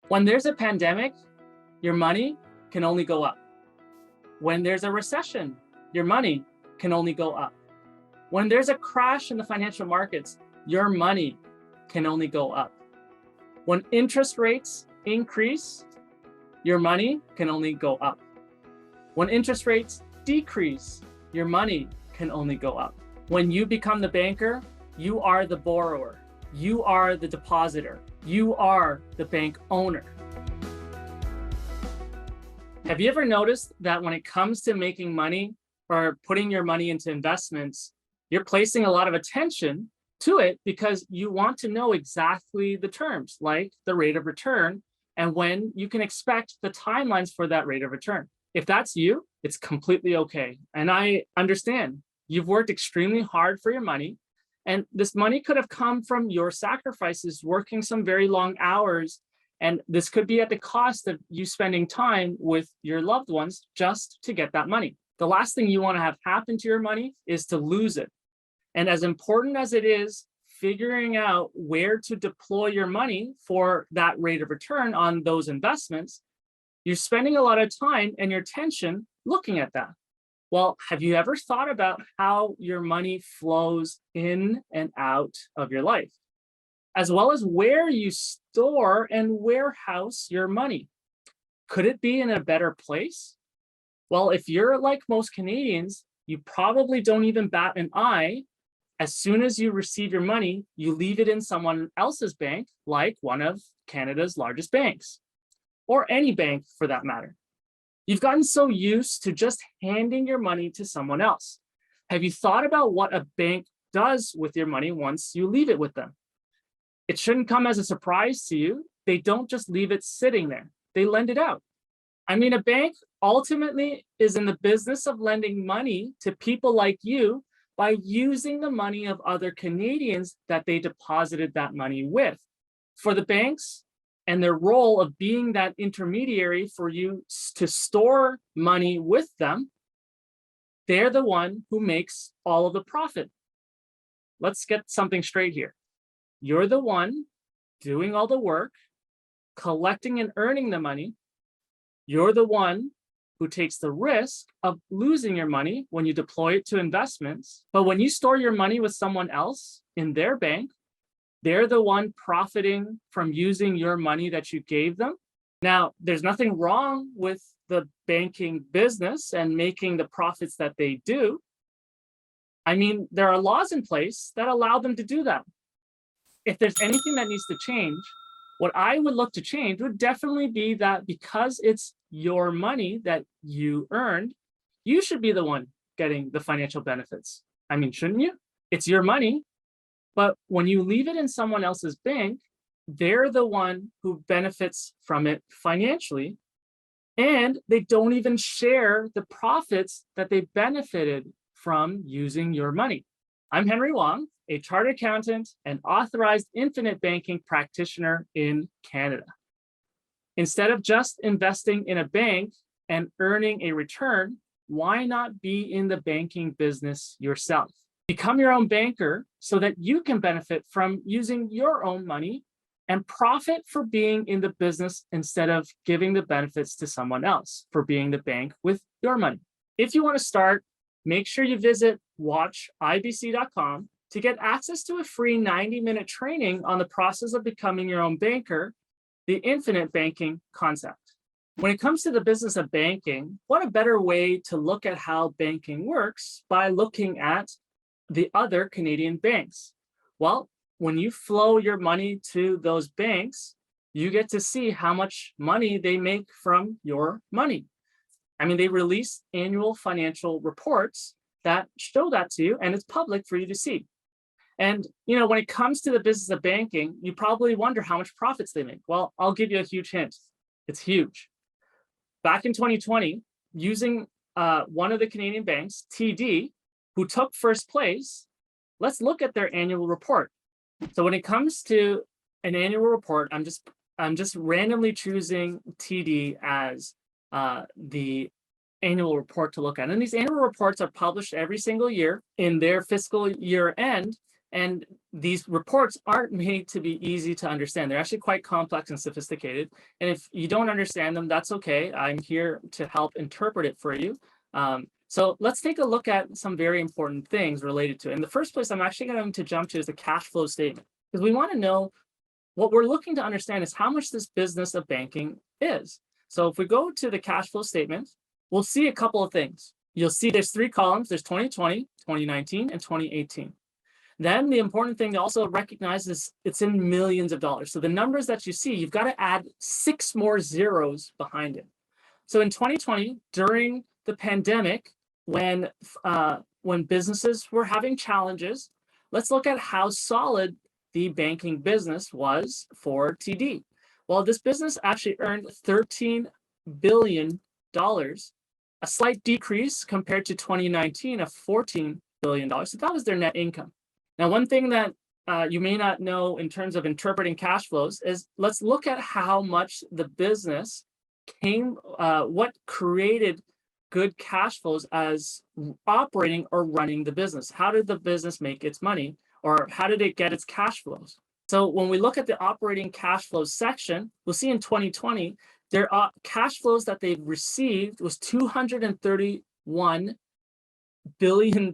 When there's a pandemic, your money can only go up. When there's a recession, your money can only go up. When there's a crash in the financial markets, your money can only go up. When interest rates increase, your money can only go up. When interest rates decrease, your money can only go up. When you become the banker, you are the borrower. You are the depositor. You are the bank owner. Have you ever noticed that when it comes to making money or putting your money into investments, you're placing a lot of attention to it because you want to know exactly the terms, like the rate of return and when you can expect the timelines for that rate of return. If that's you, it's completely okay. And I understand you've worked extremely hard for your money, and this money could have come from your sacrifices, working some very long hours. And this could be at the cost of you spending time with your loved ones just to get that money. The last thing you want to have happen to your money is to lose it. And as important as it is figuring out where to deploy your money for that rate of return on those investments, you're spending a lot of time and your attention looking at that. Well, have you ever thought about how your money flows in and out of your life, as well as where you store and warehouse your money? Could it be in a better place? Well, if you're like most Canadians, you probably don't even bat an eye. As soon as you receive your money, you leave it in someone else's bank, like one of Canada's largest banks, or any bank for that matter. You've gotten so used to just handing your money to someone else. Have you thought about what a bank does with your money once you leave it with them? It shouldn't come as a surprise to you. They don't just leave it sitting there. They lend it out. I mean, a bank ultimately is in the business of lending money to people like you by using the money of other Canadians that they deposited that money with. For the banks and their role of being that intermediary for you to store money with them, they're the one who makes all of the profit. Let's get something straight here. You're the one doing all the work, collecting and earning the money. You're the one who takes the risk of losing your money when you deploy it to investments. But when you store your money with someone else in their bank, they're the one profiting from using your money that you gave them. Now, there's nothing wrong with the banking business and making the profits that they do. I mean, there are laws in place that allow them to do that. If there's anything that needs to change, what I would look to change would definitely be that because it's your money that you earned, you should be the one getting the financial benefits. I mean, shouldn't you? It's your money. But when you leave it in someone else's bank, they're the one who benefits from it financially. And they don't even share the profits that they benefited from using your money. I'm Henry Wong, a chartered accountant and authorized infinite banking practitioner in Canada. Instead of just investing in a bank and earning a return, why not be in the banking business yourself? Become your own banker so that you can benefit from using your own money and profit for being in the business instead of giving the benefits to someone else for being the bank with your money. If you want to start, make sure you visit watchibc.com to get access to a free 90-minute training on the process of becoming your own banker, the infinite banking concept. When it comes to the business of banking, what a better way to look at how banking works by looking at the other Canadian banks. Well, when you flow your money to those banks, you get to see how much money they make from your money. I mean, they release annual financial reports that show that to you, and it's public for you to see. And, when it comes to the business of banking, you probably wonder how much profits they make. Well, I'll give you a huge hint. It's huge. Back in 2020, using one of the Canadian banks, TD, who took first place, let's look at their annual report. So when it comes to an annual report, I'm just randomly choosing TD as the annual report to look at. And these annual reports are published every single year in their fiscal year end. And these reports aren't made to be easy to understand. They're actually quite complex and sophisticated. And if you don't understand them, that's okay. I'm here to help interpret it for you. So let's take a look at some very important things related to it. In the first place, I'm actually going to jump to is the cash flow statement, because we want to know what we're looking to understand is how much this business of banking is. So if we go to the cash flow statement, we'll see a couple of things. You'll see there's 3 columns. There's 2020, 2019, and 2018. Then the important thing to also recognize is it's in millions of dollars. So the numbers that you see, you've got to add 6 more zeros behind it. So in 2020, during the pandemic, when businesses were having challenges, let's look at how solid the banking business was for TD. Well, this business actually earned $13 billion, a slight decrease compared to 2019 of $14 billion. So that was their net income. Now, one thing that you may not know in terms of interpreting cash flows is let's look at how much the business what created good cash flows as operating or running the business. How did the business make its money, or how did it get its cash flows? So when we look at the operating cash flows section, we'll see in 2020, their cash flows that they've received was $231 billion.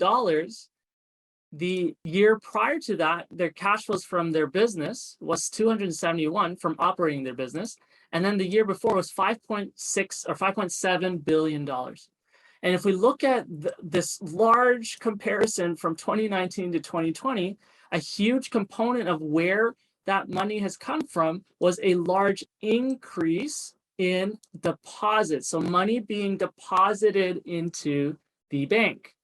The year prior to that, their cash flows from their business was 271 from operating their business. And then the year before was 5.6 or $5.7 billion. And if we look at this large comparison from 2019 to 2020, a huge component of where that money has come from was a large increase in deposits. So money being deposited into the bank.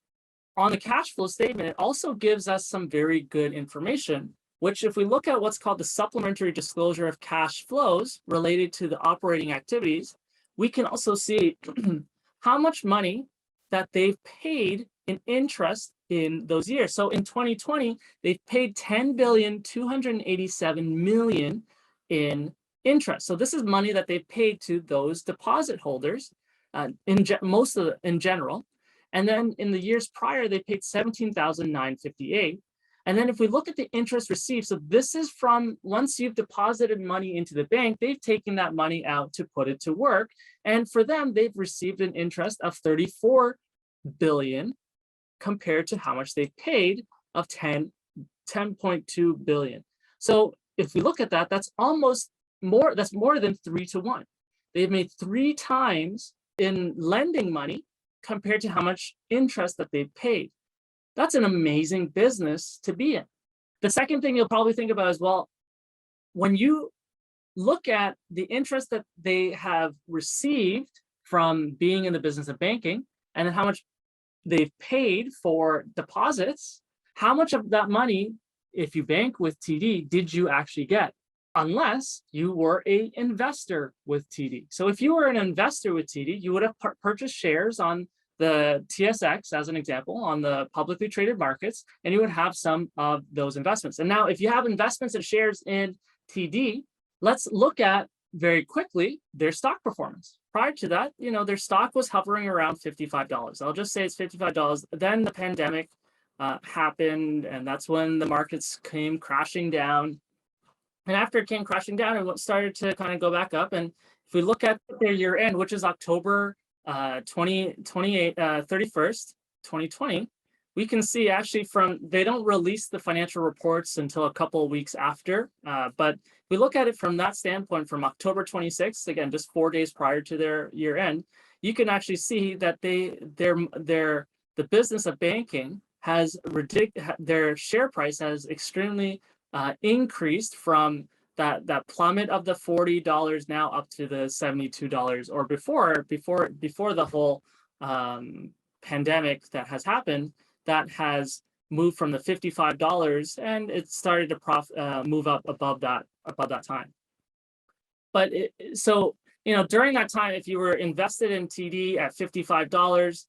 On the cash flow statement, it also gives us some very good information, which if we look at what's called the supplementary disclosure of cash flows related to the operating activities, we can also see how much money that they've paid in interest in those years. So in 2020, they've paid $10.287 billion in interest. So this is money that they've paid to those deposit holders in general. And then in the years prior, they paid $17,958. And then if we look at the interest received, so this is from once you've deposited money into the bank, they've taken that money out to put it to work. And for them, they've received an interest of $34 billion compared to how much they've paid of $10.2 billion. So if we look at that, that's almost more, that's more than 3 to 1. They've made 3 times in lending money compared to how much interest that they've paid. That's an amazing business to be in. The second thing you'll probably think about is, well, when you look at the interest that they have received from being in the business of banking, and then how much they've paid for deposits, how much of that money, if you bank with TD, did you actually get? Unless you were an investor with TD. So if you were an investor with TD, you would have purchased shares on the TSX, as an example, on the publicly traded markets, and you would have some of those investments. And now if you have investments and shares in TD, let's look at very quickly their stock performance. Prior to that, their stock was hovering around $55. I'll just say it's $55. Then the pandemic happened, and that's when the markets came crashing down. And after it came crashing down, it started to kind of go back up. And if we look at their year end, which is October 31st, 2020, we can see actually they don't release the financial reports until a couple of weeks after. But we look at it from that standpoint, from October 26th, again, just 4 days prior to their year end, you can actually see that the business of banking has their share price has extremely increased from that plummet of the $40 now up to the $72, or before the whole pandemic that has happened, that has moved from the $55, and it started to move up above that time. But during that time, if you were invested in TD at $55,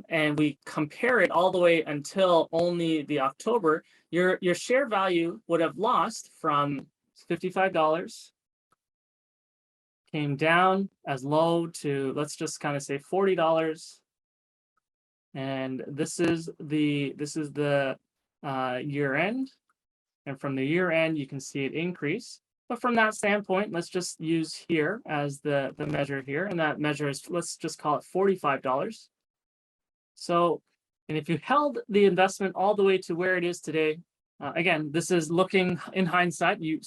and we compare it all the way until only the October, your share value would have lost from $55, came down as low to, let's just kind of say $40. And this is the year end. And from the year end, you can see it increase. But from that standpoint, let's just use here as the measure here. And that measure is, let's just call it $45. So, and if you held the investment all the way to where it is today, again, this is looking in hindsight, you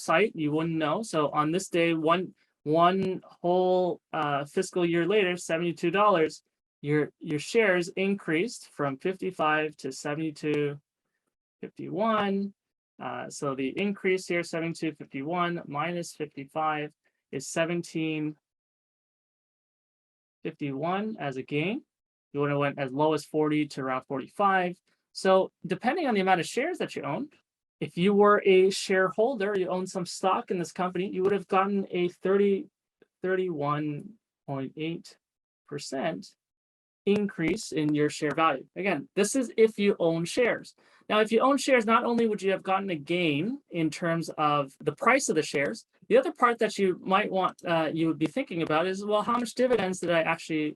wouldn't know. So on this day, one whole fiscal year later, $72, your shares increased from 55 to 72.51. So the increase here, 72.51 minus 55 is 17.51 as a gain. You would have went as low as 40 to around 45. So depending on the amount of shares that you owned, if you were a shareholder, you own some stock in this company, you would have gotten a 31.8% increase in your share value. Again, this is if you own shares. Now, if you own shares, not only would you have gotten a gain in terms of the price of the shares, the other part that you might want, you would be thinking about is, well, how much dividends did I actually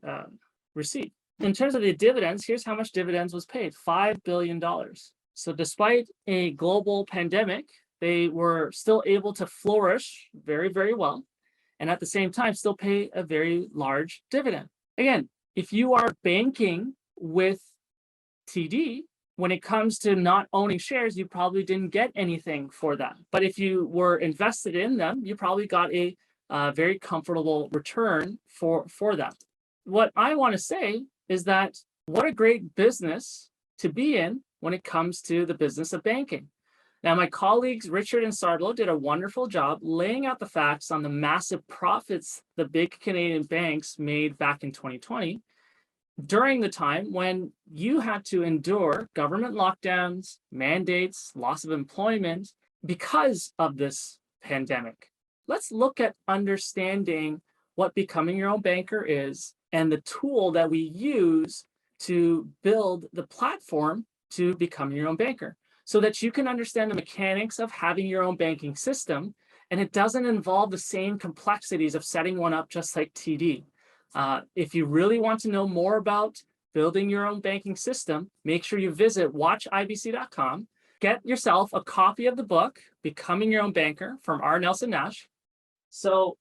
receive? In terms of the dividends, here's how much dividends was paid, $5 billion. So despite a global pandemic, they were still able to flourish very, very well, and at the same time, still pay a very large dividend. Again, if you are banking with TD, when it comes to not owning shares, you probably didn't get anything for that. But if you were invested in them, you probably got a very comfortable return for that. What I want to say is that what a great business to be in when it comes to the business of banking. Now, my colleagues, Richard and Sardlo, did a wonderful job laying out the facts on the massive profits the big Canadian banks made back in 2020 during the time when you had to endure government lockdowns, mandates, loss of employment because of this pandemic. Let's look at understanding what becoming your own banker is and the tool that we use to build the platform to become your own banker, so that you can understand the mechanics of having your own banking system, and it doesn't involve the same complexities of setting one up just like TD. If you really want to know more about building your own banking system, make sure you visit watchibc.com, get yourself a copy of the book, Becoming Your Own Banker from R. Nelson Nash. So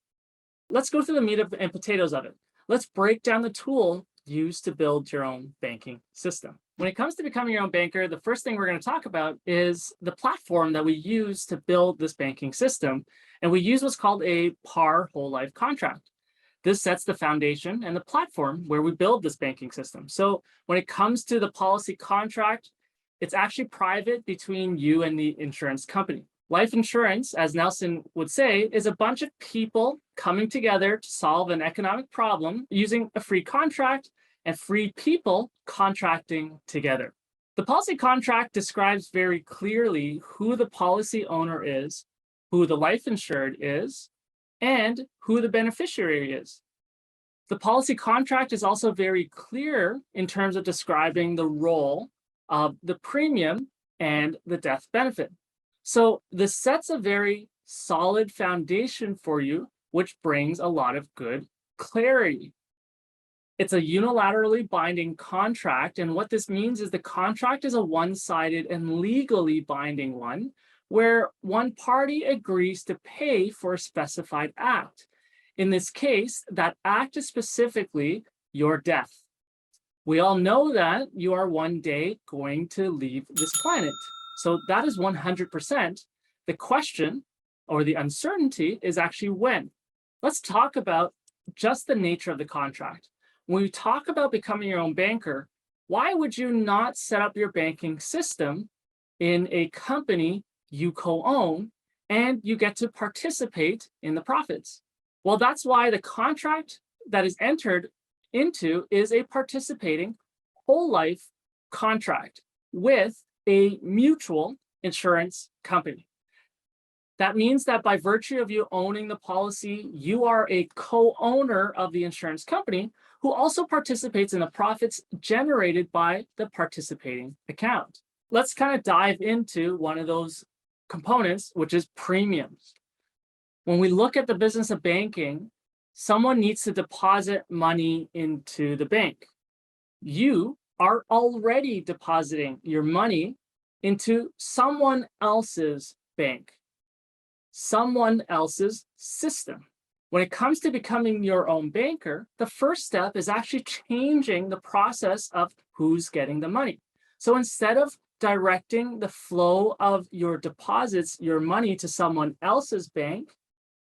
let's go through the meat and potatoes of it. Let's break down the tool used to build your own banking system. When it comes to becoming your own banker, the first thing we're going to talk about is the platform that we use to build this banking system. And we use what's called a par whole life contract. This sets the foundation and the platform where we build this banking system. So when it comes to the policy contract, it's actually private between you and the insurance company. Life insurance, as Nelson would say, is a bunch of people coming together to solve an economic problem using a free contract and free people contracting together. The policy contract describes very clearly who the policy owner is, who the life insured is, and who the beneficiary is. The policy contract is also very clear in terms of describing the role of the premium and the death benefit. So this sets a very solid foundation for you, which brings a lot of good clarity. It's a unilaterally binding contract, and what this means is the contract is a one-sided and legally binding one, where one party agrees to pay for a specified act. In this case, that act is specifically your death. We all know that you are one day going to leave this planet. So that is 100%. The question or the uncertainty is actually when. Let's talk about just the nature of the contract. When we talk about becoming your own banker, why would you not set up your banking system in a company you co-own and you get to participate in the profits? Well, that's why the contract that is entered into is a participating whole life contract with a mutual insurance company. That means that by virtue of you owning the policy, you are a co-owner of the insurance company who also participates in the profits generated by the participating account. Let's kind of dive into one of those components, which is premiums. When we look at the business of banking, someone needs to deposit money into the bank. You are already depositing your money into someone else's bank, someone else's system. When it comes to becoming your own banker, the first step is actually changing the process of who's getting the money. So instead of directing the flow of your deposits, your money to someone else's bank,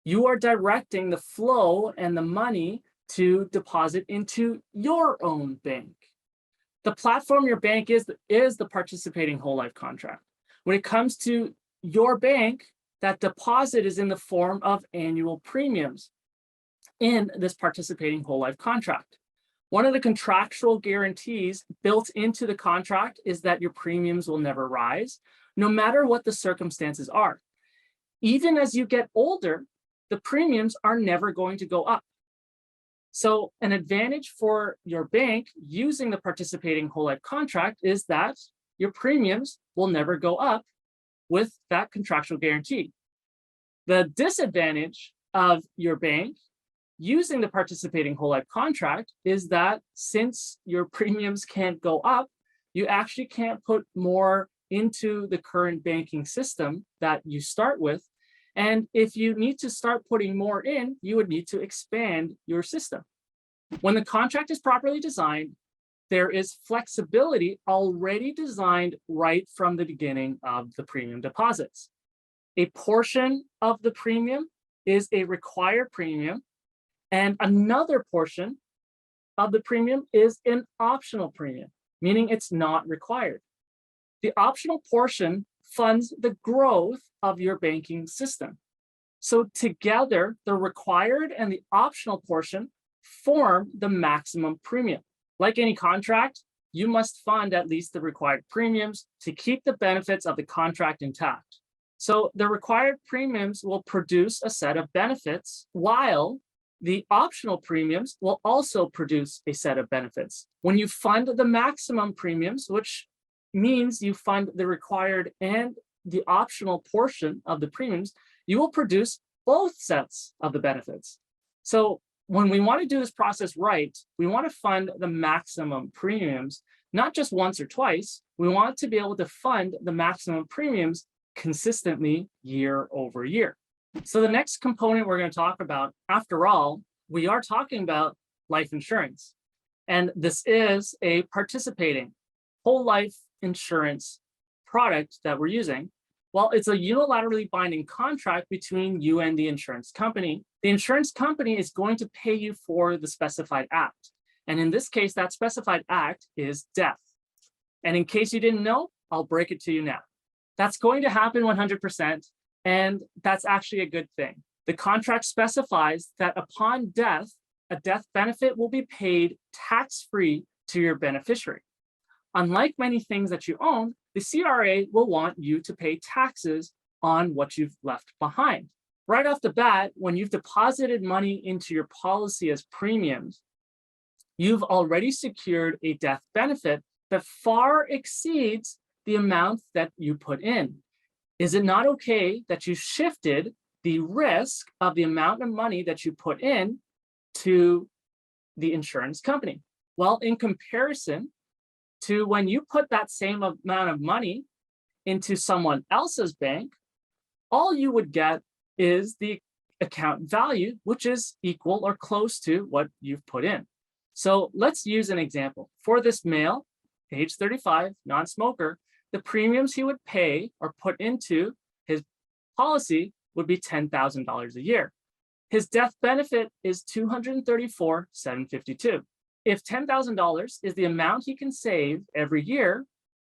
you are directing the flow and the money to deposit into your own bank. The platform your bank is the participating whole life contract. When it comes to your bank, that deposit is in the form of annual premiums in this participating whole life contract. One of the contractual guarantees built into the contract is that your premiums will never rise, no matter what the circumstances are. Even as you get older, the premiums are never going to go up. So an advantage for your bank using the participating whole life contract is that your premiums will never go up with that contractual guarantee. The disadvantage of your bank using the participating whole life contract is that since your premiums can't go up, you actually can't put more into the current banking system that you start with. And if you need to start putting more in, you would need to expand your system. When the contract is properly designed, there is flexibility already designed right from the beginning of the premium deposits. A portion of the premium is a required premium, and another portion of the premium is an optional premium, meaning it's not required. The optional portion funds the growth of your banking system. So together, the required and the optional portion form the maximum premium. Like any contract, you must fund at least the required premiums to keep the benefits of the contract intact. So the required premiums will produce a set of benefits, while the optional premiums will also produce a set of benefits. When you fund the maximum premiums, which means you fund the required and the optional portion of the premiums, you will produce both sets of the benefits. So when we want to do this process right, we want to fund the maximum premiums, not just once or twice. We want to be able to fund the maximum premiums consistently year over year. So the next component we're going to talk about, after all, we are talking about life insurance. And this is a participating whole life insurance product that we're using. Well, it's a unilaterally binding contract between you and the insurance company. The insurance company is going to pay you for the specified act. And in this case, that specified act is death. And in case you didn't know, I'll break it to you now. That's going to happen 100%, and that's actually a good thing. The contract specifies that upon death, a death benefit will be paid tax-free to your beneficiary. Unlike many things that you own, the CRA will want you to pay taxes on what you've left behind. Right off the bat, when you've deposited money into your policy as premiums, you've already secured a death benefit that far exceeds the amount that you put in. Is it not okay that you shifted the risk of the amount of money that you put in to the insurance company? Well, in comparison to when you put that same amount of money into someone else's bank, all you would get is the account value, which is equal or close to what you've put in. So let's use an example. For this male, age 35, non-smoker, the premiums he would pay or put into his policy would be $10,000 a year. His death benefit is $234,752. If $10,000 is the amount he can save every year,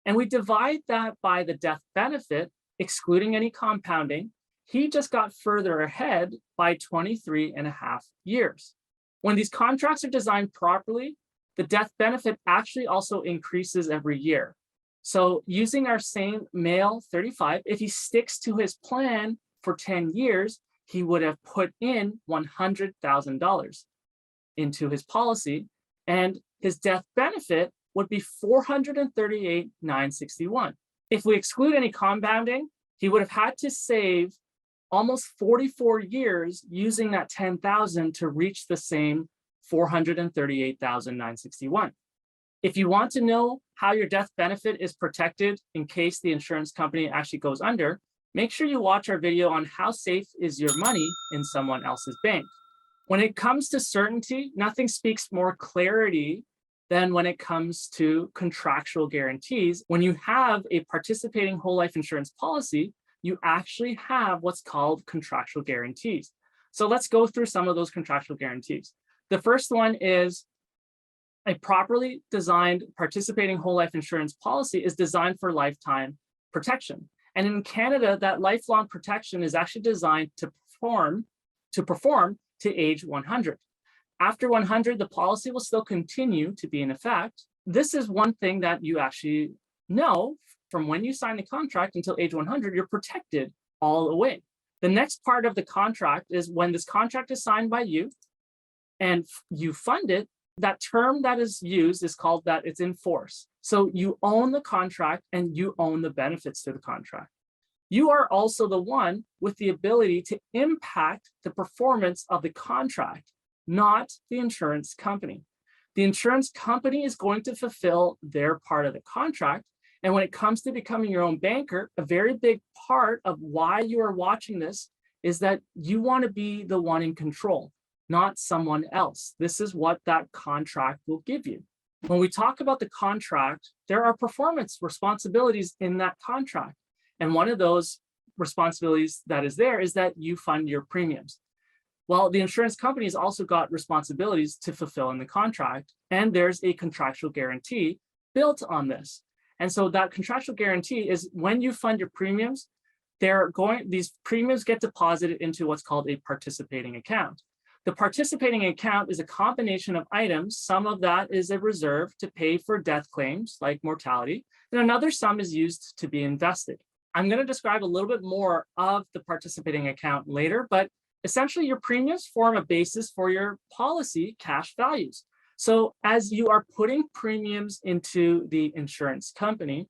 and we divide that by the death benefit, excluding any compounding, he just got further ahead by 23.5 years. When these contracts are designed properly, the death benefit actually also increases every year. So using our same male 35, if he sticks to his plan for 10 years, he would have put in $100,000 into his policy, and his death benefit would be $438,961. If we exclude any compounding, he would have had to save almost 44 years using that 10,000 to reach the same $438,961. If you want to know how your death benefit is protected in case the insurance company actually goes under, make sure you watch our video on how safe is your money in someone else's bank. When it comes to certainty, nothing speaks more clarity than when it comes to contractual guarantees. When you have a participating whole life insurance policy, you actually have what's called contractual guarantees. So let's go through some of those contractual guarantees. The first one is a properly designed participating whole life insurance policy is designed for lifetime protection. And in Canada, that lifelong protection is actually designed to perform to age 100. After 100, the policy will still continue to be in effect. This is one thing that you actually know from when you sign the contract until age 100, you're protected all the way. The next part of the contract is when this contract is signed by you and you fund it, that term that is used is called that it's in force. So you own the contract and you own the benefits to the contract. You are also the one with the ability to impact the performance of the contract, not the insurance company. The insurance company is going to fulfill their part of the contract. And when it comes to becoming your own banker, a very big part of why you are watching this is that you want to be the one in control, not someone else. This is what that contract will give you. When we talk about the contract, there are performance responsibilities in that contract. And one of those responsibilities that is there is that you fund your premiums. Well, the insurance company has also got responsibilities to fulfill in the contract, and there's a contractual guarantee built on this. And so that contractual guarantee is when you fund your premiums, these premiums get deposited into what's called a participating account. The participating account is a combination of items. Some of that is a reserve to pay for death claims like mortality, and another sum is used to be invested. I'm going to describe a little bit more of the participating account later, but essentially your premiums form a basis for your policy cash values. So as you are putting premiums into the insurance company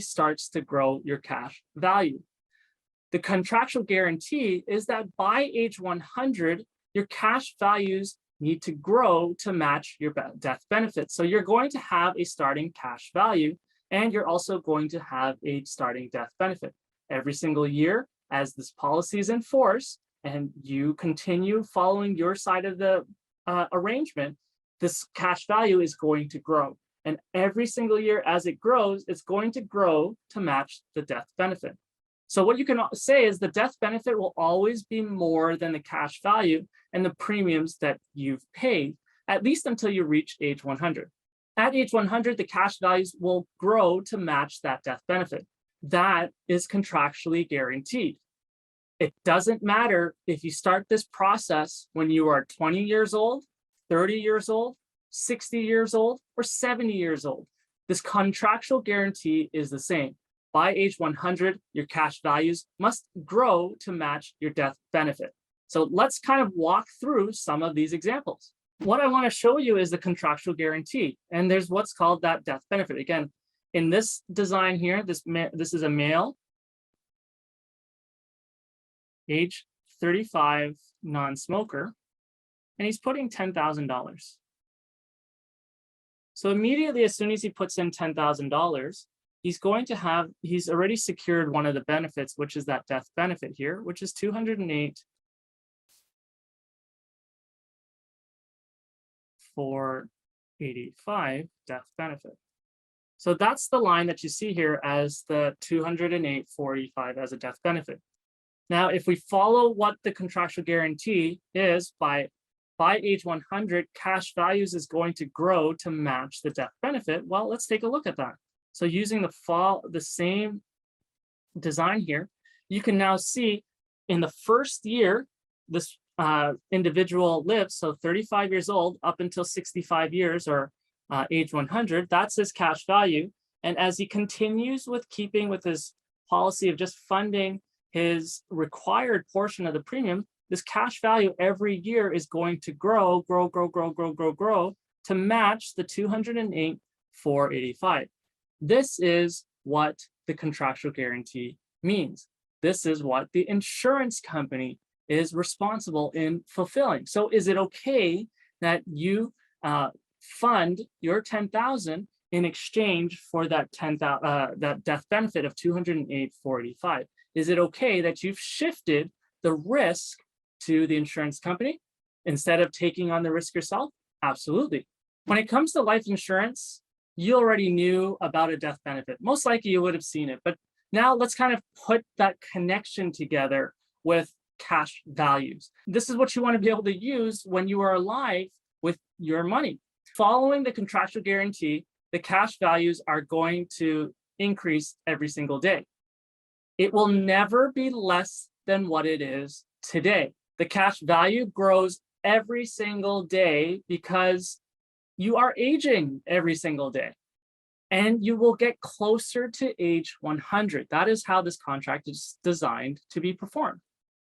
starts to grow your cash value. The contractual guarantee is that by age 100, your cash values need to grow to match your death benefit. So you're going to have a starting cash value, and you're also going to have a starting death benefit. Every single year, as this policy is in force, and you continue following your side of the arrangement, this cash value is going to grow. And every single year as it grows, it's going to grow to match the death benefit. So what you can say is the death benefit will always be more than the cash value and the premiums that you've paid, at least until you reach age 100. At age 100, the cash values will grow to match that death benefit. That is contractually guaranteed. It doesn't matter if you start this process when you are 20 years old, 30 years old, 60 years old, or 70 years old. This contractual guarantee is the same. By age 100, your cash values must grow to match your death benefit. So let's kind of walk through some of these examples. What I want to show you is the contractual guarantee, and there's what's called that death benefit. Again, in this design here, this is a male, age 35, non-smoker, and he's putting $10,000. So immediately, as soon as he puts in $10,000, he's already secured one of the benefits, which is that death benefit here, which is $208,485 death benefit. So that's the line that you see here as the $208,485 as a death benefit. Now, if we follow what the contractual guarantee is, by age 100, cash values is going to grow to match the death benefit. Well, let's take a look at that. So using the same design here, you can now see in the first year, this individual lives, so 35 years old up until 65 years or age 100, that's his cash value. And as he continues with keeping with his policy of just funding his required portion of the premium, this cash value every year is going to grow to match the $208,485. This is what the contractual guarantee means. This is what the insurance company is responsible in fulfilling. So is it okay that you fund your 10,000 in exchange for that that death benefit of 208,485. Is it okay that you've shifted the risk to the insurance company instead of taking on the risk yourself? Absolutely. When it comes to life insurance, you already knew about a death benefit. Most likely you would have seen it, but now let's kind of put that connection together with cash values. This is what you want to be able to use when you are alive with your money. Following the contractual guarantee, the cash values are going to increase every single day. It will never be less than what it is today. The cash value grows every single day because you are aging every single day, and you will get closer to age 100. That is how this contract is designed to be performed.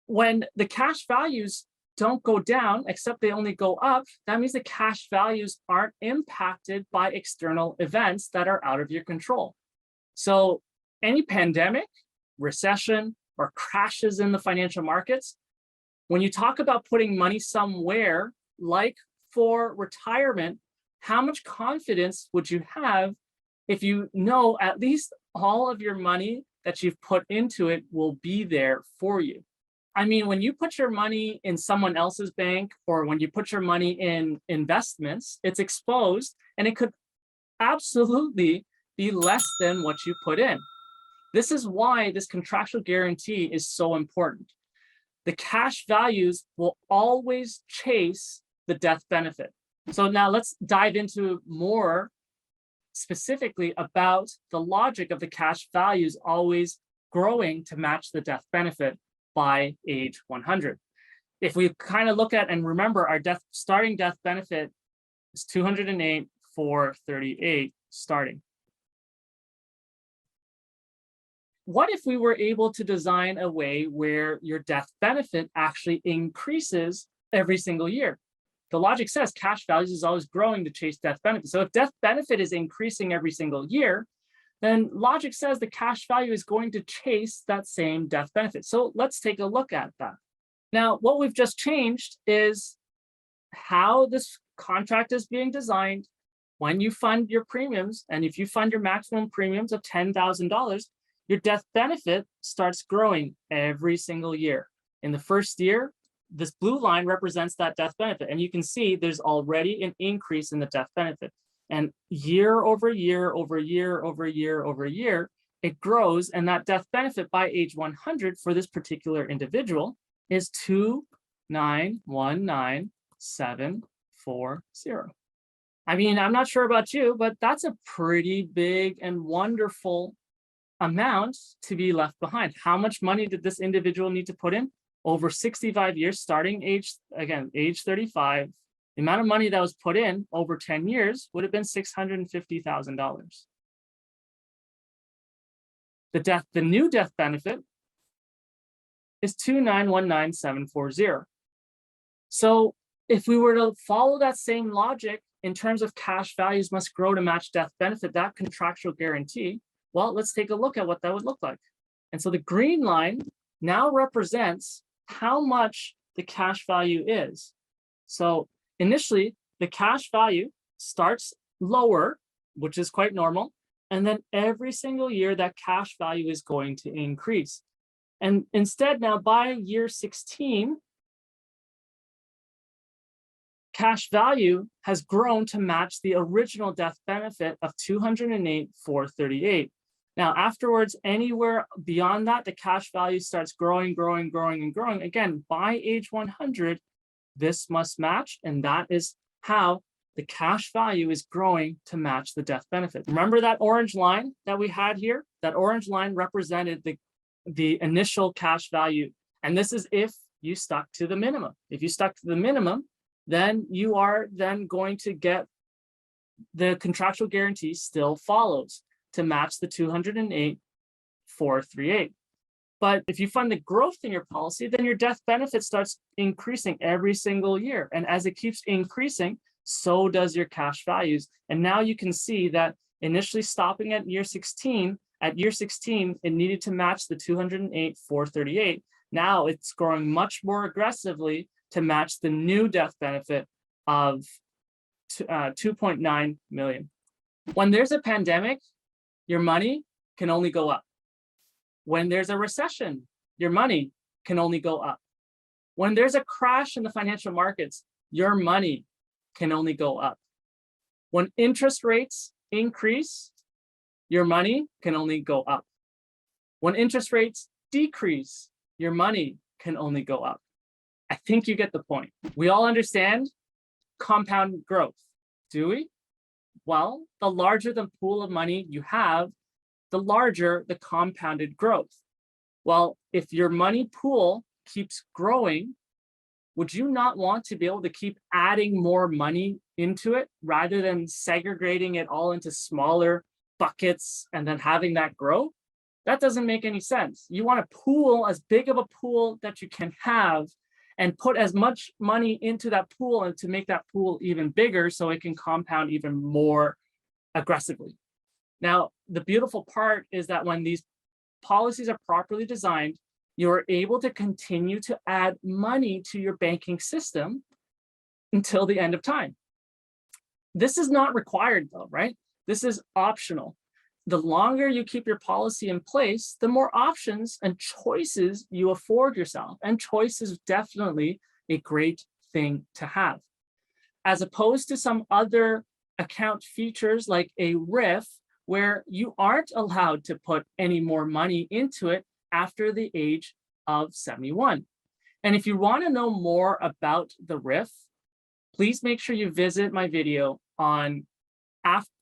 When the cash values don't go down, except they only go up, that means the cash values aren't impacted by external events that are out of your control. So any pandemic, recession, or crashes in the financial markets, when you talk about putting money somewhere, like for retirement, how much confidence would you have if you know at least all of your money that you've put into it will be there for you? I mean, when you put your money in someone else's bank, or when you put your money in investments, it's exposed, and it could absolutely be less than what you put in. This is why this contractual guarantee is so important. The cash values will always chase the death benefit. So now let's dive into more specifically about the logic of the cash values always growing to match the death benefit by age 100. If we kind of look at and remember, our starting death benefit is 208,438 starting. What if we were able to design a way where your death benefit actually increases every single year? The logic says cash values is always growing to chase death benefit. So if death benefit is increasing every single year, then logic says the cash value is going to chase that same death benefit. So let's take a look at that. Now, what we've just changed is how this contract is being designed. When you fund your premiums, and if you fund your maximum premiums of $10,000, your death benefit starts growing every single year. In the first year, this blue line represents that death benefit, and you can see there's already an increase in the death benefit. And year over year, over year, over year, over year, it grows, and that death benefit by age 100 for this particular individual is 2919740. I mean, I'm not sure about you, but that's a pretty big and wonderful amount to be left behind. How much money did this individual need to put in? Over 65 years, starting age 35, the amount of money that was put in over 10 years would have been $650,000. The new death benefit is 2919740. So if we were to follow that same logic in terms of cash values must grow to match death benefit, that contractual guarantee, well, let's take a look at what that would look like. And so the green line now represents how much the cash value is. So initially, the cash value starts lower, which is quite normal. And then every single year, that cash value is going to increase. And instead, now by year 16, cash value has grown to match the original death benefit of 208,438. Now, afterwards, anywhere beyond that, the cash value starts growing, growing, growing, and growing. Again, by age 100, this must match, and that is how the cash value is growing to match the death benefit. Remember that orange line that we had here? That orange line represented the initial cash value, and this is if you stuck to the minimum. If you stuck to the minimum, then you are then going to get the contractual guarantee still follows to match the 208,438. But if you fund the growth in your policy, then your death benefit starts increasing every single year. And as it keeps increasing, so does your cash values. And now you can see that initially stopping at year 16, it needed to match the 208,438. Now it's growing much more aggressively to match the new death benefit of 2.9 million. When there's a pandemic, your money can only go up. When there's a recession, your money can only go up. When there's a crash in the financial markets, your money can only go up. When interest rates increase, your money can only go up. When interest rates decrease, your money can only go up. I think you get the point. We all understand compound growth, do we? Well, the larger the pool of money you have, the larger the compounded growth. Well, if your money pool keeps growing, would you not want to be able to keep adding more money into it rather than segregating it all into smaller buckets and then having that grow? That doesn't make any sense. You want to pool as big of a pool that you can have and put as much money into that pool and to make that pool even bigger so it can compound even more aggressively. Now, the beautiful part is that when these policies are properly designed, you're able to continue to add money to your banking system until the end of time. This is not required though, right? This is optional. The longer you keep your policy in place, the more options and choices you afford yourself. And choice is definitely a great thing to have. As opposed to some other account features like a RIF, where you aren't allowed to put any more money into it after the age of 71. And if you want to know more about the RIF, please make sure you visit my video on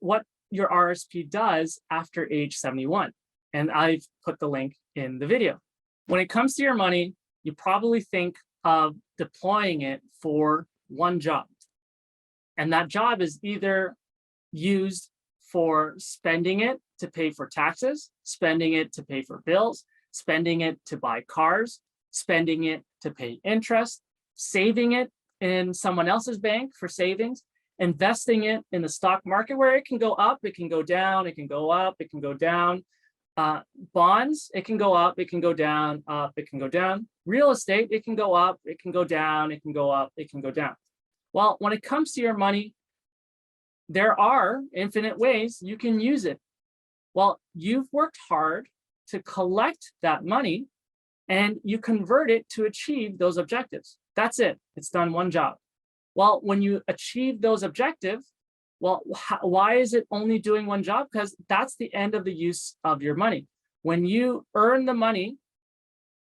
what your RSP does after age 71. And I've put the link in the video. When it comes to your money, you probably think of deploying it for one job. And that job is either used for spending it to pay for taxes, spending it to pay for bills, spending it to buy cars, spending it to pay interest, saving it in someone else's bank for savings, investing it in the stock market where it can go up, it can go down, it can go up, it can go down. Bonds, it can go up, it can go down, up, it can go down. Real estate, it can go up, it can go down, it can go up, it can go down. Well, when it comes to your money, there are infinite ways you can use it. Well, you've worked hard to collect that money and you convert it to achieve those objectives. That's it. It's done one job. Well, when you achieve those objectives, well, why is it only doing one job? Because that's the end of the use of your money. When you earn the money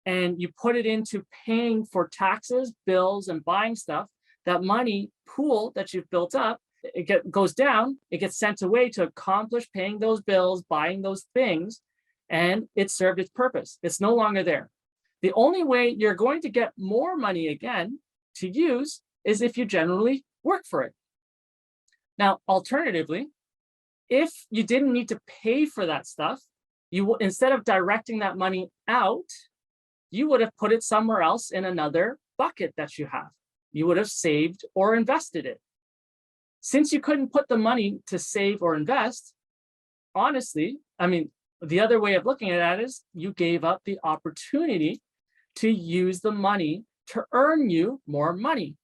and you put it into paying for taxes, bills, and buying stuff, that money pool that you've built up, it goes down, it gets sent away to accomplish paying those bills, buying those things, and it served its purpose. It's no longer there. The only way you're going to get more money again to use is if you generally work for it. Now, alternatively, if you didn't need to pay for that stuff, you instead of directing that money out, you would have put it somewhere else in another bucket that you have. You would have saved or invested it. Since you couldn't put the money to save or invest, honestly, I mean, the other way of looking at it is you gave up the opportunity to use the money to earn you more money,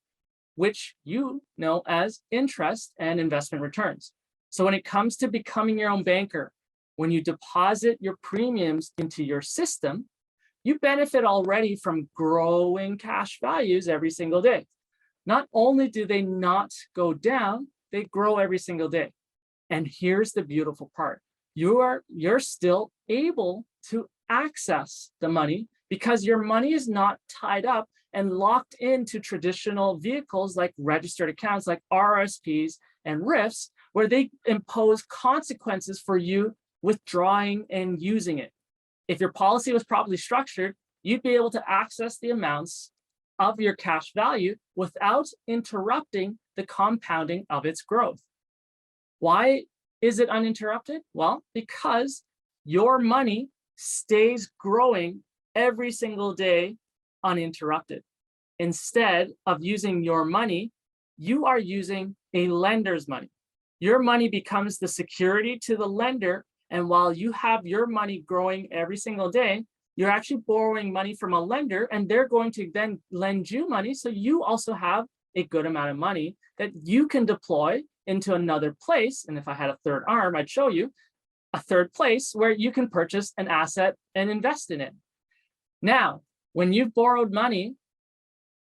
which you know as interest and investment returns. So when it comes to becoming your own banker, when you deposit your premiums into your system, you benefit already from growing cash values every single day. Not only do they not go down, they grow every single day. And here's the beautiful part. You're still able to access the money because your money is not tied up and locked into traditional vehicles like registered accounts like RSPs and RIFs, where they impose consequences for you withdrawing and using it. If your policy was properly structured, you'd be able to access the amounts of your cash value without interrupting the compounding of its growth. Why is it uninterrupted? Well, because your money stays growing every single day uninterrupted. Instead of using your money, you are using a lender's money. Your money becomes the security to the lender, and while you have your money growing every single day, you're actually borrowing money from a lender, and they're going to then lend you money, so you also have a good amount of money that you can deploy into another place. And if I had a third arm, I'd show you a third place where you can purchase an asset and invest in it. Now, when you've borrowed money,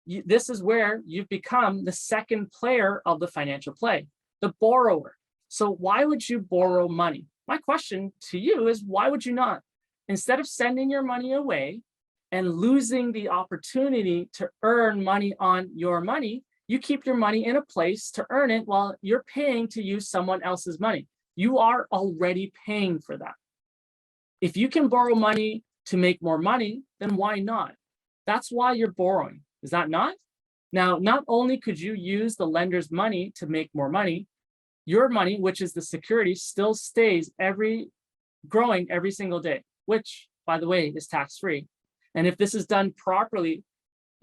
this is where you've become the second player of the financial play, the borrower. So why would you borrow money? My question to you is, why would you not? Instead of sending your money away and losing the opportunity to earn money on your money, you keep your money in a place to earn it while you're paying to use someone else's money. You are already paying for that. If you can borrow money to make more money, then why not? That's why you're borrowing. Is that not? Now, not only could you use the lender's money to make more money, your money, which is the security, still stays growing every single day, which, by the way, is tax-free. And if this is done properly,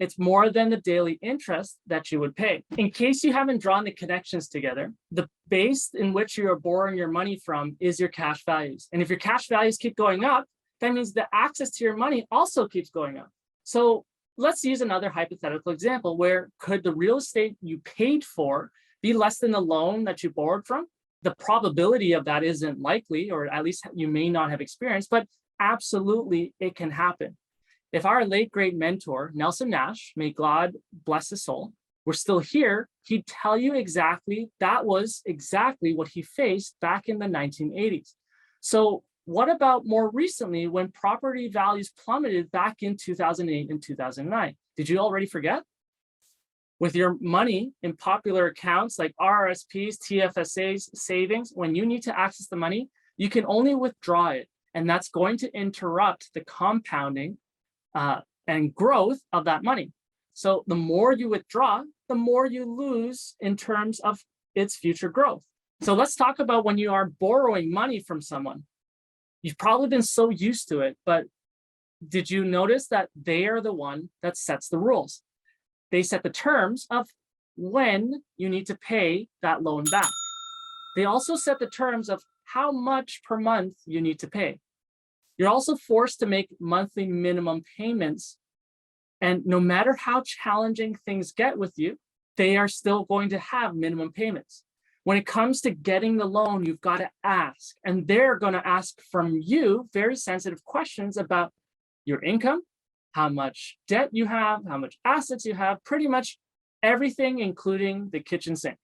it's more than the daily interest that you would pay. In case you haven't drawn the connections together, the base in which you are borrowing your money from is your cash values. And if your cash values keep going up, that means the access to your money also keeps going up. So let's use another hypothetical example where could the real estate you paid for be less than the loan that you borrowed from? The probability of that isn't likely, or at least you may not have experienced, but absolutely it can happen. If our late great mentor, Nelson Nash, may God bless his soul, were still here, he'd tell you exactly that was exactly what he faced back in the 1980s. So what about more recently when property values plummeted back in 2008 and 2009? Did you already forget? With your money in popular accounts like RRSPs, TFSAs, savings, when you need to access the money, you can only withdraw it. And that's going to interrupt the compounding and growth of that money. So the more you withdraw, the more you lose in terms of its future growth. So let's talk about when you are borrowing money from someone. You've probably been so used to it, but did you notice that they are the one that sets the rules? They set the terms of when you need to pay that loan back. They also set the terms of how much per month you need to pay. You're also forced to make monthly minimum payments. And no matter how challenging things get with you, they are still going to have minimum payments. When it comes to getting the loan, you've got to ask, and they're going to ask from you very sensitive questions about your income, how much debt you have, how much assets you have, pretty much everything, including the kitchen sink.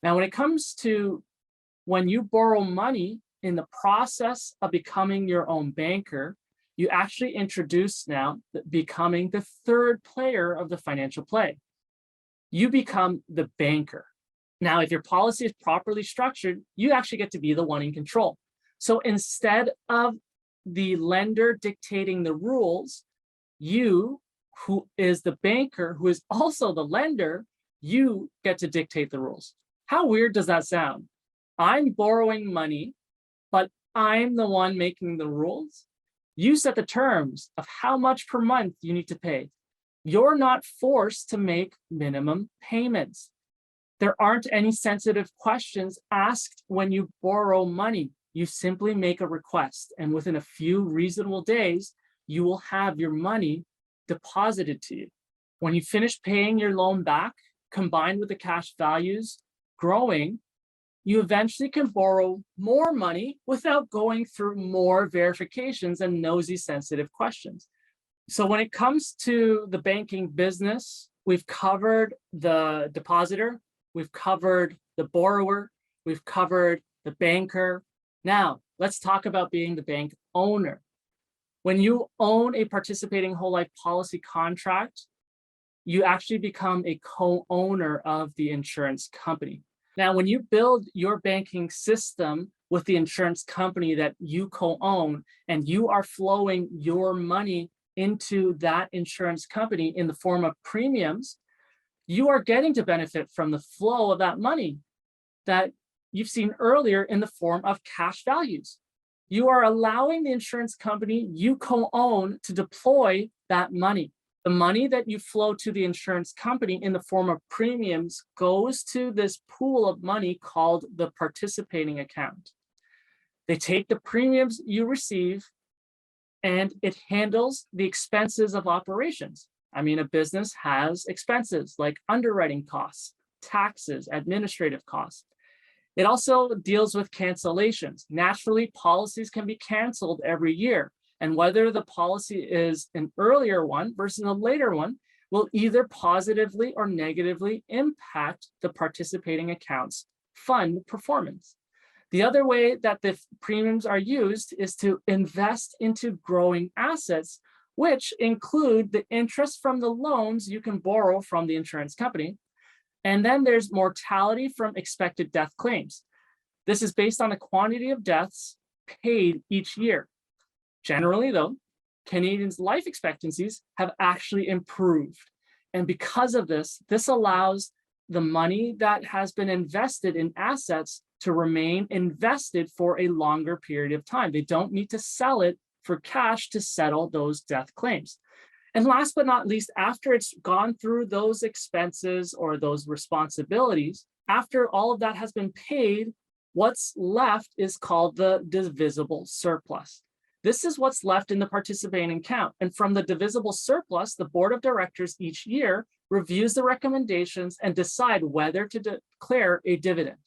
Now, when it comes to when you borrow money in the process of becoming your own banker, you actually introduce now becoming the third player of the financial play. You become the banker. Now, if your policy is properly structured, you actually get to be the one in control. So instead of the lender dictating the rules, you, who is the banker, who is also the lender, you get to dictate the rules. How weird does that sound? I'm borrowing money, but I'm the one making the rules. You set the terms of how much per month you need to pay. You're not forced to make minimum payments. There aren't any sensitive questions asked when you borrow money. You simply make a request, and within a few reasonable days, you will have your money deposited to you. When you finish paying your loan back, combined with the cash values growing, you eventually can borrow more money without going through more verifications and nosy sensitive questions. So when it comes to the banking business, we've covered the depositor, we've covered the borrower, we've covered the banker. Now, let's talk about being the bank owner. When you own a participating whole life policy contract, you actually become a co-owner of the insurance company. Now, when you build your banking system with the insurance company that you co-own, and you are flowing your money into that insurance company in the form of premiums, you are getting to benefit from the flow of that money that you've seen earlier in the form of cash values. You are allowing the insurance company you co-own to deploy that money. The money that you flow to the insurance company in the form of premiums goes to this pool of money called the participating account. They take the premiums you receive and it handles the expenses of operations. I mean, a business has expenses like underwriting costs, taxes, administrative costs. It also deals with cancellations. Naturally, policies can be canceled every year, and whether the policy is an earlier one versus a later one will either positively or negatively impact the participating account's fund performance. The other way that the premiums are used is to invest into growing assets, which include the interest from the loans you can borrow from the insurance company. And then there's mortality from expected death claims. This is based on the quantity of deaths paid each year. Generally, though, Canadians' life expectancies have actually improved. And because of this, this allows the money that has been invested in assets to remain invested for a longer period of time. They don't need to sell it for cash to settle those death claims. And last but not least, after it's gone through those expenses or those responsibilities, after all of that has been paid, what's left is called the divisible surplus. This is what's left in the participating account. And from the divisible surplus, the board of directors each year reviews the recommendations and decide whether to declare a dividend.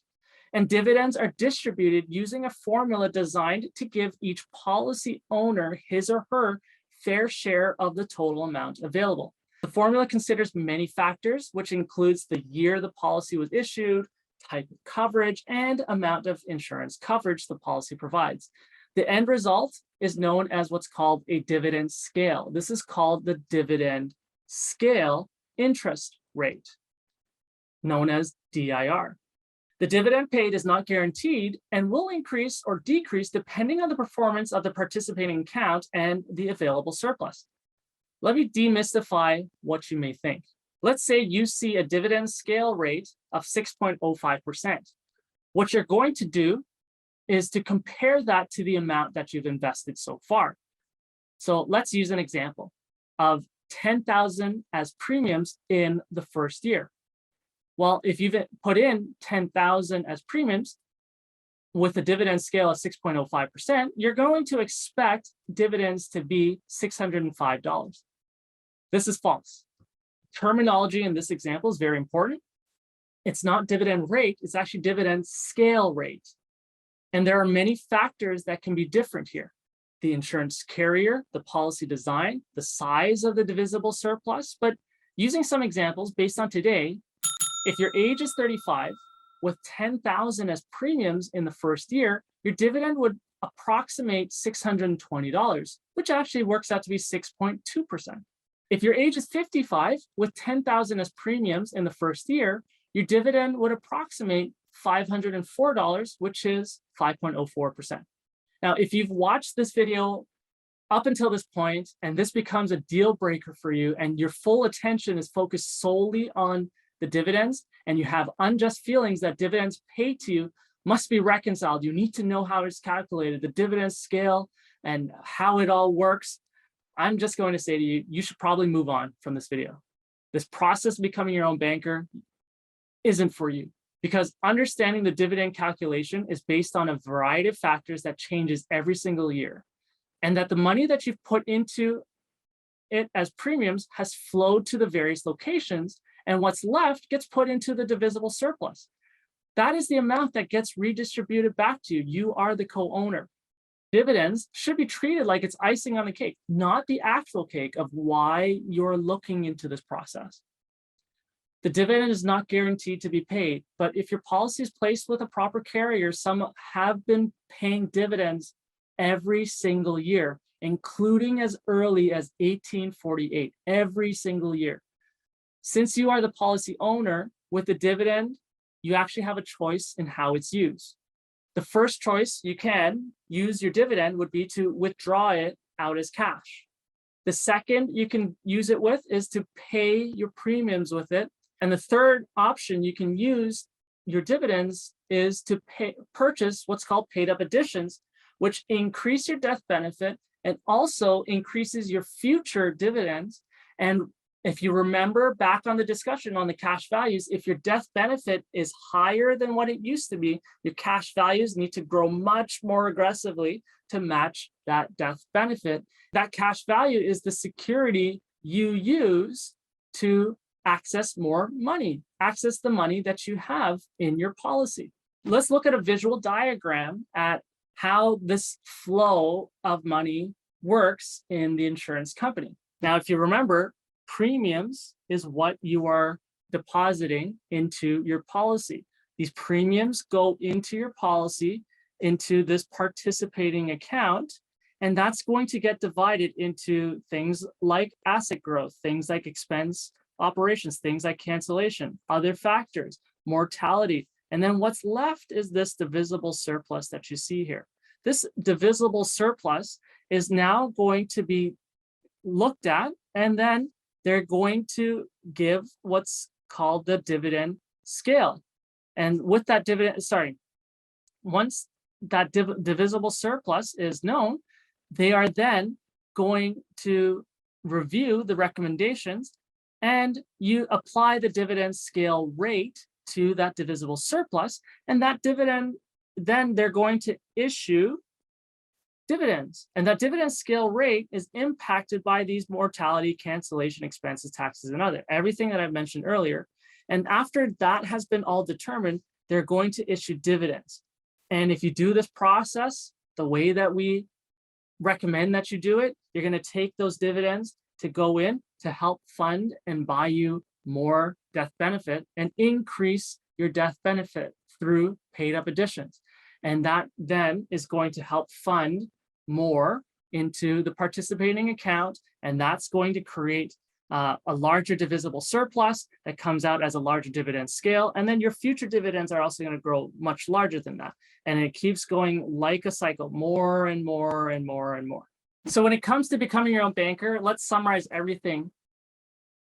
And dividends are distributed using a formula designed to give each policy owner his or her fair share of the total amount available. The formula considers many factors, which includes the year the policy was issued, type of coverage, and amount of insurance coverage the policy provides. The end result is known as what's called a dividend scale. This is called the dividend scale interest rate, known as DIR. The dividend paid is not guaranteed and will increase or decrease depending on the performance of the participating account and the available surplus. Let me demystify what you may think. Let's say you see a dividend scale rate of 6.05%. What you're going to do is to compare that to the amount that you've invested so far. So let's use an example of $10,000 as premiums in the first year. Well, if you've put in $10,000 as premiums with a dividend scale of 6.05%, you're going to expect dividends to be $605. This is false. Terminology in this example is very important. It's not dividend rate, it's actually dividend scale rate. And there are many factors that can be different here. The insurance carrier, the policy design, the size of the divisible surplus. But using some examples based on today, if your age is 35 with $10,000 as premiums in the first year, your dividend would approximate $620, which actually works out to be 6.2%. If your age is 55 with $10,000 as premiums in the first year, your dividend would approximate $504, which is 5.04%. Now, if you've watched this video up until this point, and this becomes a deal breaker for you, and your full attention is focused solely on the dividends, and you have unjust feelings that dividends paid to you must be reconciled. You need to know how it's calculated, the dividend scale, and how it all works. I'm just going to say to you, you should probably move on from this video. This process of becoming your own banker isn't for you, because understanding the dividend calculation is based on a variety of factors that changes every single year, and that the money that you've put into it as premiums has flowed to the various locations, and what's left gets put into the divisible surplus. That is the amount that gets redistributed back to you. You are the co-owner. Dividends should be treated like it's icing on the cake, not the actual cake of why you're looking into this process. The dividend is not guaranteed to be paid, but if your policy is placed with a proper carrier, some have been paying dividends every single year, including as early as 1848, every single year. Since you are the policy owner with the dividend, you actually have a choice in how it's used. The first choice you can use your dividend would be to withdraw it out as cash. The second you can use it with is to pay your premiums with it. And the third option you can use your dividends is to purchase what's called paid up additions, which increase your death benefit and also increases your future dividends. And if you remember back on the discussion on the cash values, if your death benefit is higher than what it used to be, your cash values need to grow much more aggressively to match that death benefit. That cash value is the security you use to access more money, access the money that you have in your policy. Let's look at a visual diagram at how this flow of money works in the insurance company. Now, if you remember, premiums is what you are depositing into your policy. These premiums go into your policy, into this participating account, and that's going to get divided into things like asset growth, things like expense operations, things like cancellation, other factors, mortality. And then what's left is this divisible surplus that you see here. This divisible surplus is now going to be looked at, and then they're going to give what's called the dividend scale. And with that once that divisible surplus is known, they are then going to review the recommendations, and you apply the dividend scale rate to that divisible surplus, and that dividend, then they're going to issue dividends. And that dividend scale rate is impacted by these mortality, cancellation, expenses, taxes, and other, everything that I've mentioned earlier. And after that has been all determined, they're going to issue dividends. And if you do this process the way that we recommend that you do it, you're going to take those dividends to go in to help fund and buy you more death benefit and increase your death benefit through paid up additions. And that then is going to help fund more into the participating account, and that's going to create a larger divisible surplus that comes out as a larger dividend scale. And then your future dividends are also going to grow much larger than that. And it keeps going like a cycle, more and more and more and more. So when it comes to becoming your own banker, let's summarize everything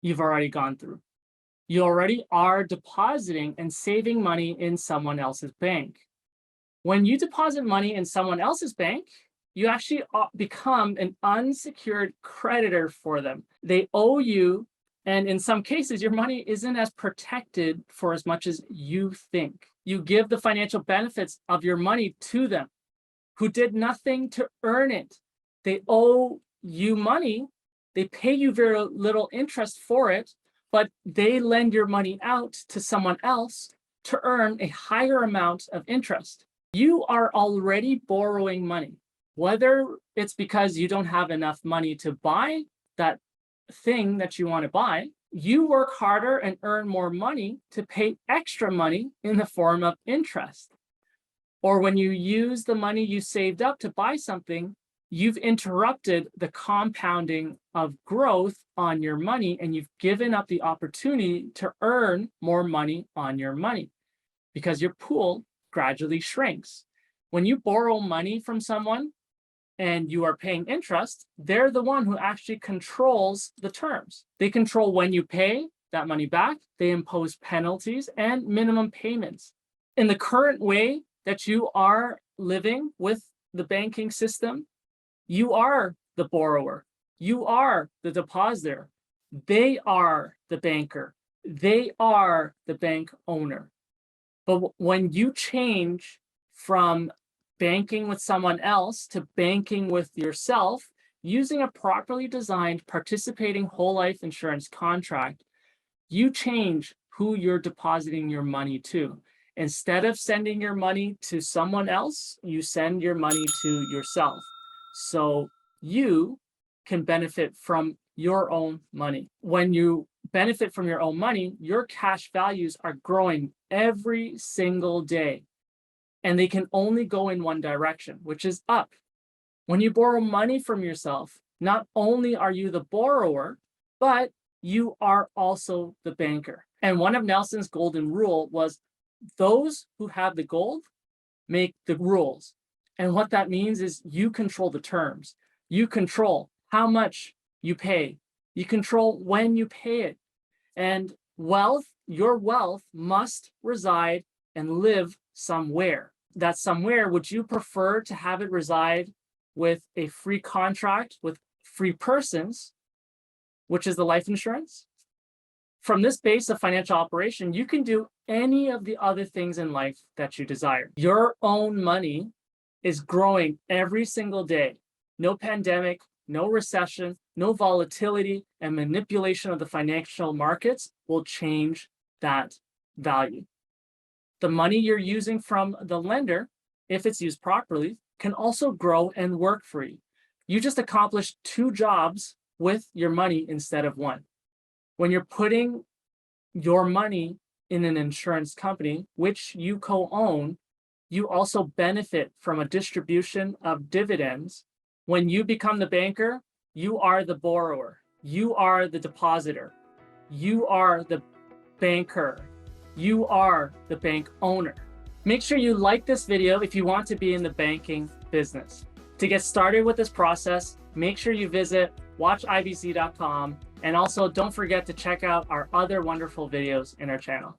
you've already gone through. You already are depositing and saving money in someone else's bank. When you deposit money in someone else's bank, you actually become an unsecured creditor for them. They owe you, and in some cases, your money isn't as protected for as much as you think. You give the financial benefits of your money to them, who did nothing to earn it. They owe you money. They pay you very little interest for it, but they lend your money out to someone else to earn a higher amount of interest. You are already borrowing money, whether it's because you don't have enough money to buy that thing that you want to buy. You work harder and earn more money to pay extra money in the form of interest. Or when you use the money you saved up to buy something, you've interrupted the compounding of growth on your money, and you've given up the opportunity to earn more money on your money because your pool gradually shrinks. When you borrow money from someone and you are paying interest, they're the one who actually controls the terms. They control when you pay that money back. They impose penalties and minimum payments. In the current way that you are living with the banking system, you are the borrower. You are the depositor. They are the banker. They are the bank owner. But when you change from banking with someone else to banking with yourself, using a properly designed participating whole life insurance contract, you change who you're depositing your money to. Instead of sending your money to someone else, you send your money to yourself. So you can benefit from your own money. When you benefit from your own money, your cash values are growing every single day. And they can only go in one direction, which is up. When you borrow money from yourself, not only are you the borrower, but you are also the banker. And one of Nelson's golden rule was those who have the gold make the rules. And what that means is you control the terms. You control how much you pay. You control when you pay it. And wealth, your wealth must reside and live somewhere. That somewhere, would you prefer to have it reside with a free contract with free persons, which is the life insurance? From this base of financial operation, you can do any of the other things in life that you desire. Your own money is growing every single day. No pandemic, no recession, no volatility, and manipulation of the financial markets will change that value. The money you're using from the lender, if it's used properly, can also grow and work for you. You just accomplished 2 jobs with your money instead of 1. When you're putting your money in an insurance company, which you co-own, you also benefit from a distribution of dividends. When you become the banker, you are the borrower, you are the depositor, you are the banker, you are the bank owner. Make sure you like this video if you want to be in the banking business. To get started with this process, make sure you visit watchibc.com, and also don't forget to check out our other wonderful videos in our channel.